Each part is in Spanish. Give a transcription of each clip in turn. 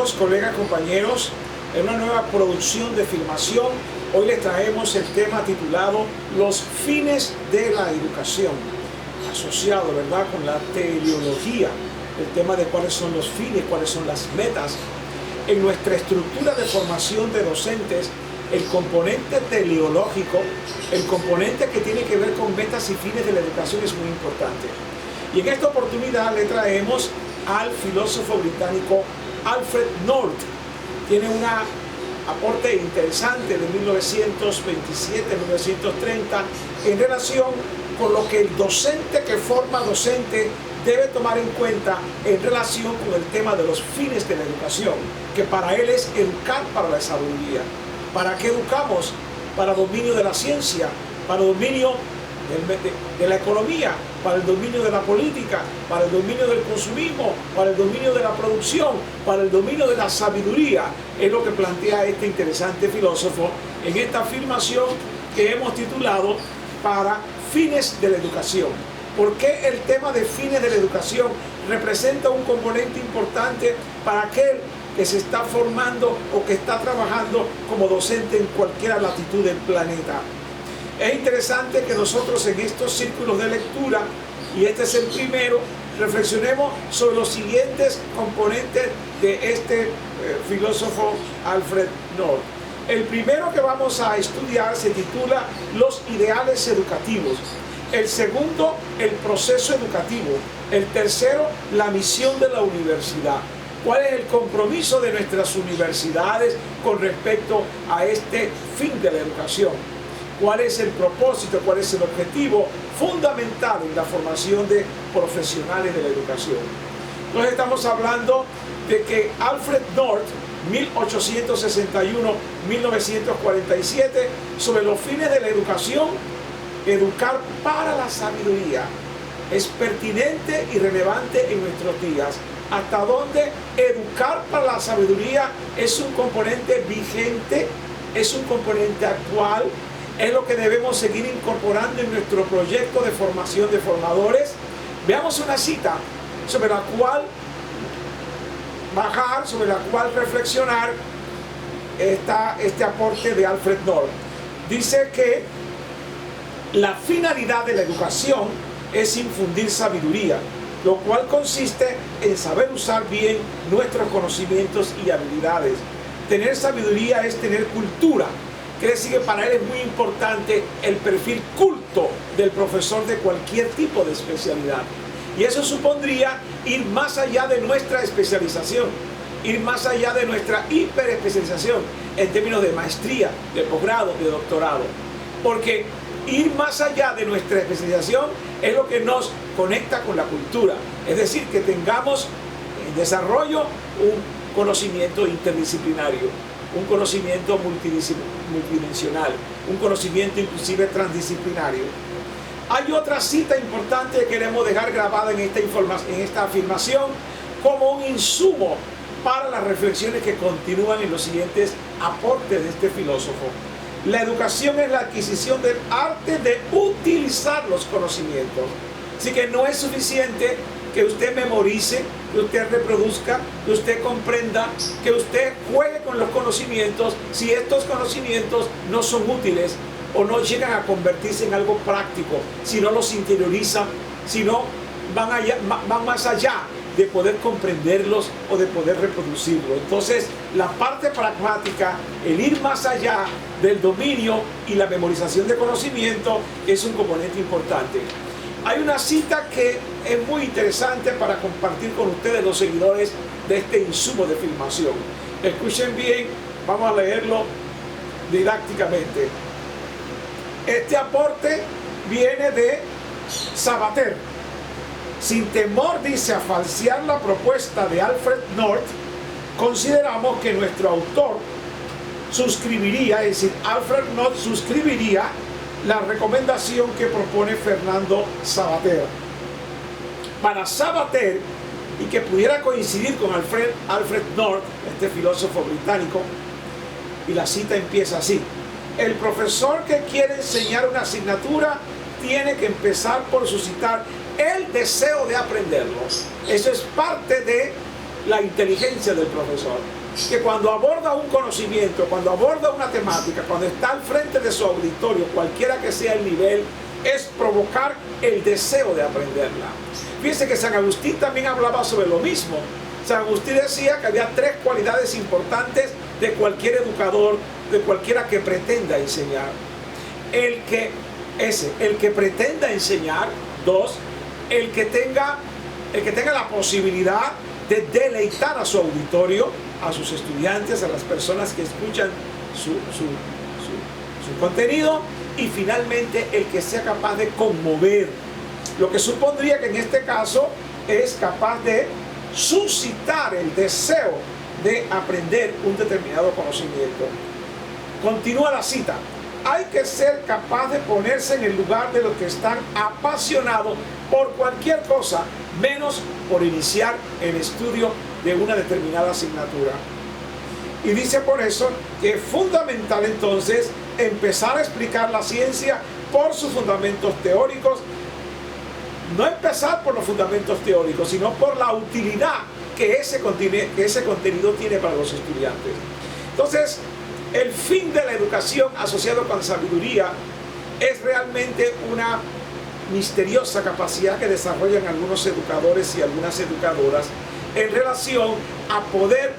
amigos, colegas, compañeros, en una nueva producción de filmación. Hoy les traemos el tema titulado Los fines de la educación, asociado, ¿verdad?, con la teleología, el tema de cuáles son los fines, cuáles son las metas. En nuestra estructura de formación de docentes, el componente teleológico, el componente que tiene que ver con metas y fines de la educación es muy importante. Y en esta oportunidad le traemos al filósofo británico Alfred North. Tiene un aporte interesante de 1927-1930 en relación con lo que el docente que forma docente debe tomar en cuenta en relación con el tema de los fines de la educación, que para él es educar para la sabiduría. ¿Para qué educamos? Para dominio de la ciencia, para dominio de la economía, para el dominio de la política, para el dominio del consumismo, para el dominio de la producción, para el dominio de la sabiduría. Es lo que plantea este interesante filósofo en esta afirmación que hemos titulado Para fines de la educación. ¿Por qué el tema de fines de la educación representa un componente importante para aquel que se está formando o que está trabajando como docente en cualquier latitud del planeta? Es interesante que nosotros en estos círculos de lectura, y este es el primero, reflexionemos sobre los siguientes componentes de este filósofo Alfred North. El primero que vamos a estudiar se titula Los ideales educativos. El segundo, el proceso educativo. El tercero, la misión de la universidad. ¿Cuál es el compromiso de nuestras universidades con respecto a este fin de la educación? ¿Cuál es el propósito? ¿Cuál es el objetivo fundamental en la formación de profesionales de la educación? Entonces estamos hablando de que Alfred North, 1861-1947, sobre los fines de la educación, educar para la sabiduría, es pertinente y relevante en nuestros días. Hasta dónde educar para la sabiduría es un componente vigente, es un componente actual, es lo que debemos seguir incorporando en nuestro proyecto de formación de formadores. Veamos una cita sobre la cual bajar, sobre la cual reflexionar este aporte de Alfred North. Dice que la finalidad de la educación es infundir sabiduría, lo cual consiste en saber usar bien nuestros conocimientos y habilidades. Tener sabiduría es tener cultura. Quiere decir que para él es muy importante el perfil culto del profesor de cualquier tipo de especialidad. Y eso supondría ir más allá de nuestra especialización, ir más allá de nuestra hiperespecialización en términos de maestría, de posgrado, de doctorado. Porque ir más allá de nuestra especialización es lo que nos conecta con la cultura. Es decir, que tengamos en desarrollo un conocimiento interdisciplinario, un conocimiento multidimensional, un conocimiento inclusive transdisciplinario. Hay otra cita importante que queremos dejar grabada en esta afirmación como un insumo para las reflexiones que continúan en los siguientes aportes de este filósofo. La educación es la adquisición del arte de utilizar los conocimientos. Así que no es suficiente que usted memorice, que usted reproduzca, que usted comprenda, que usted juegue con los conocimientos, si estos conocimientos no son útiles o no llegan a convertirse en algo práctico, si no los interiorizan, si no van más allá de poder comprenderlos o de poder reproducirlos. Entonces, la parte pragmática, el ir más allá del dominio y la memorización de conocimiento es un componente importante. Hay una cita que es muy interesante para compartir con ustedes, los seguidores de este insumo de filmación. Escuchen bien, vamos a leerlo didácticamente. Este aporte viene de Sabater. Sin temor, dice, a falsear la propuesta de Alfred North, consideramos que nuestro autor suscribiría, es decir, Alfred North suscribiría la recomendación que propone Fernando Sabater. Para Sabater, y que pudiera coincidir con Alfred North, este filósofo británico, y la cita empieza así: el profesor que quiere enseñar una asignatura tiene que empezar por suscitar el deseo de aprenderlo. Eso es parte de la inteligencia del profesor. Que cuando aborda un conocimiento, cuando aborda una temática, cuando está al frente de su auditorio, cualquiera que sea el nivel, es provocar el deseo de aprenderla. Fíjense que San Agustín también hablaba sobre lo mismo. San Agustín decía que había 3 cualidades importantes de cualquier educador, de cualquiera que pretenda enseñar. El que pretenda enseñar. 2, el que tenga la posibilidad de deleitar a su auditorio, a sus estudiantes, a las personas que escuchan su contenido. Y finalmente el que sea capaz de conmover, lo que supondría que en este caso es capaz de suscitar el deseo de aprender un determinado conocimiento. Continúa la cita: hay que ser capaz de ponerse en el lugar de los que están apasionados por cualquier cosa, menos por iniciar el estudio de una determinada asignatura. Y dice por eso que es fundamental entonces empezar a explicar la ciencia por sus fundamentos teóricos. No empezar por los fundamentos teóricos, sino por la utilidad que ese contenido tiene para los estudiantes. Entonces, el fin de la educación asociado con sabiduría es realmente una misteriosa capacidad que desarrollan algunos educadores y algunas educadoras en relación a poder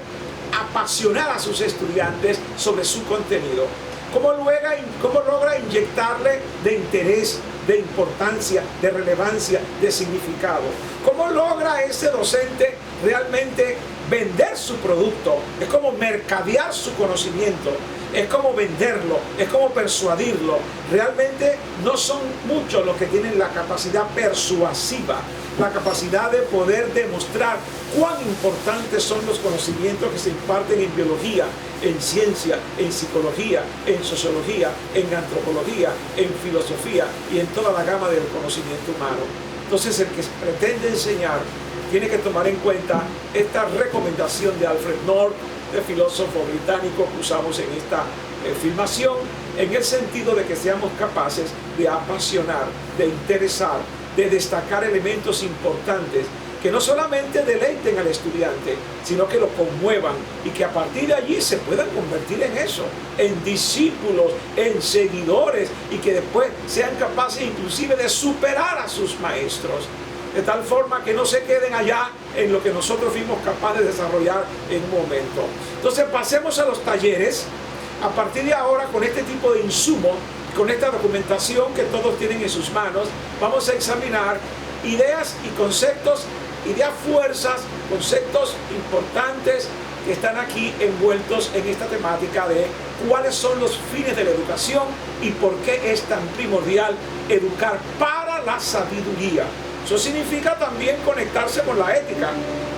apasionar a sus estudiantes sobre su contenido. ¿Cómo logra inyectarle de interés, de importancia, de relevancia, de significado? ¿Cómo logra ese docente realmente vender su producto? Es como mercadear su conocimiento, es como venderlo, es como persuadirlo. Realmente no son muchos los que tienen la capacidad persuasiva, la capacidad de poder demostrar cuán importantes son los conocimientos que se imparten en biología, en ciencia, en psicología, en sociología, en antropología, en filosofía y en toda la gama del conocimiento humano. Entonces, el que pretende enseñar tiene que tomar en cuenta esta recomendación de Alfred North, el filósofo británico que usamos en esta filmación, en el sentido de que seamos capaces de apasionar, de interesar, de destacar elementos importantes que no solamente deleiten al estudiante, sino que lo conmuevan y que a partir de allí se puedan convertir en eso, en discípulos, en seguidores, y que después sean capaces inclusive de superar a sus maestros, de tal forma que no se queden allá en lo que nosotros fuimos capaces de desarrollar en un momento. Entonces pasemos a los talleres. A partir de ahora, con este tipo de insumo, con esta documentación que todos tienen en sus manos, vamos a examinar ideas y conceptos, ideas fuerzas, conceptos importantes que están aquí envueltos en esta temática de cuáles son los fines de la educación y por qué es tan primordial educar para la sabiduría. Eso significa también conectarse con la ética,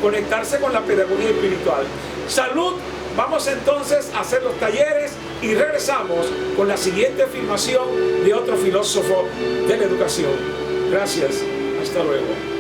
conectarse con la pedagogía espiritual. Salud. Vamos entonces a hacer los talleres y regresamos con la siguiente filmación de otro filósofo de la educación. Gracias. Hasta luego.